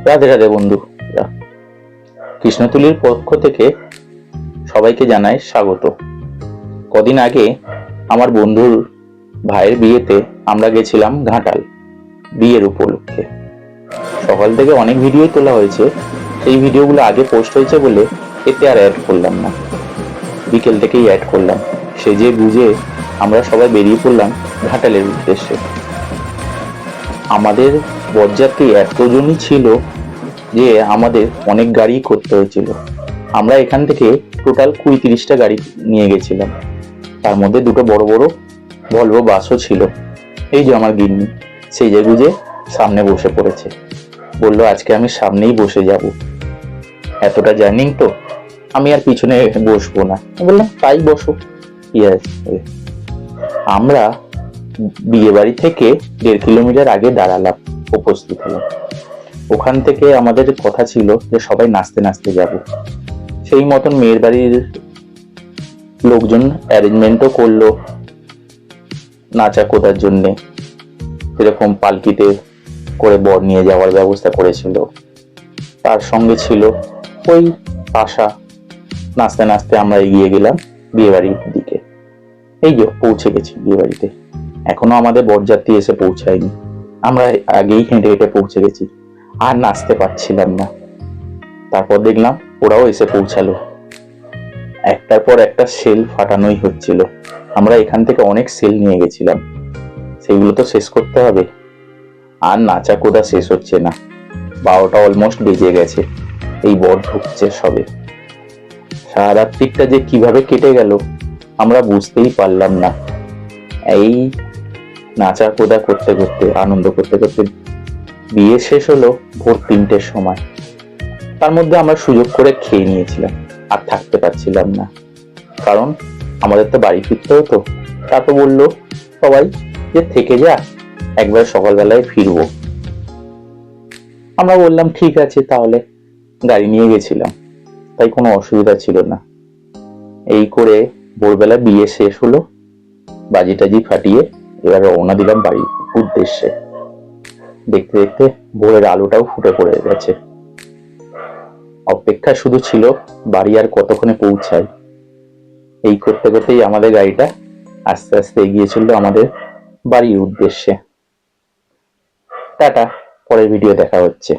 রাধে রাধে বন্ধুরা, কৃষ্ণতুলির পক্ষ থেকে সবাইকে জানাই স্বাগত। কদিন আগে আমার বন্ধুর ভাইয়ের বিয়েতে আমরা গেছিলাম ঘাটাল বিয়ের উপলক্ষে। সকাল থেকে অনেক ভিডিও তোলা হয়েছে, সেই ভিডিওগুলো আগে পোস্ট হয়েছে বলে এতে আর অ্যাড করলাম না, বিকেল থেকেই অ্যাড করলাম। সেজে বুঝে আমরা সবাই বেরিয়ে পড়লাম ঘাটালের উদ্দেশ্যে। আমাদের বরযাত্রী এতজনই ছিল যে আমাদের অনেক গাড়ি করতে হয়েছিল। আমরা এখান থেকে টোটাল ২০-৩০টা গাড়ি নিয়ে গেছিলাম, তার মধ্যে দুটো বড় বড় ভলভো বাসও ছিল। এই যে আমার গিন্নি সেজে গুজে সামনে বসে পড়েছে, বললো আজকে আমি সামনেই বসে যাব, এতটা জার্নি তো আমি আর পিছনে বসবো না। বললাম তাই বসো, কি আছে। আমরা বিয়ে বাড়ি থেকে ১.৫ কিলোমিটার আগে দাঁড়ালাম, উপস্থিত হলাম। ওখান থেকে আমাদের কথা ছিল যে সবাই নাচতে নাচতে যাব। সেই মতন মেয়ের বাড়ির লোকজন অ্যারেঞ্জমেন্টও করলো নাচা কোদার জন্যে, এরকম পালকিতে করে বর নিয়ে যাওয়ার ব্যবস্থা করেছিল। তার সঙ্গে ছিল ওই আশা। নাচতে নাচতে আমরা এগিয়ে গেলাম বিয়ে বাড়ির দিকে। এই যে পৌঁছে গেছি বিয়ে বাড়িতে, এখনো আমাদের বরযাত্রী এসে পৌঁছায়নি, আমরা আগেই হেঁটে হেঁটে পৌঁছে গেছি, আর নাচতে পারছিলাম না। তারপর দেখলাম ওরাও এসে পৌঁছালো, একটার পর একটা সেল ফাটানোই হচ্ছিল। আমরা এখান থেকে অনেক সেল নিয়ে গেছিলাম, সেগুলো তো শেষ করতে হবে। আর নাচা কোদা শেষ হচ্ছে না, ১২টা অলমোস্ট বেজে গেছে, এই বর ঢুকছে সবে। সারা রাত্রিটা যে কিভাবে কেটে গেল আমরা বুঝতেই পারলাম না। এই নাচা কোদা করতে করতে, আনন্দ করতে করতে বিয়ে শেষ হলো ভোর ৩টের সময়। তার মধ্যে আমরা সুযোগ করে খেয়ে নিয়েছিলাম, আর থাকতে পারছিলাম না, কারণ আমাদের তো বাড়ি ফিরতে হতো। তারপর বললো সবাই যে থেকে যা, একবার সকালবেলায় ফিরবো। আমরা বললাম ঠিক আছে, তাহলে গাড়ি নিয়ে গেছিলাম, তাই কোনো অসুবিধা ছিল না। এই করে ভোরবেলা বিয়ে শেষ হলো, বাজি টাজি ফাটিয়ে এবার রওনা দিলাম বাড়ির উদ্দেশ্যে। দেখতে দেখতে ভোরের আলোটাও ফুটে পড়ে গেছে। অপেক্ষা শুধু ছিল বাড়ি আর কতক্ষণে পৌঁছায়। এই করতে করতেই আমাদের গাড়িটা আস্তে আস্তে এগিয়ে চললো আমাদের বাড়ির উদ্দেশ্যে। টাটা, পরের ভিডিও দেখা হচ্ছে।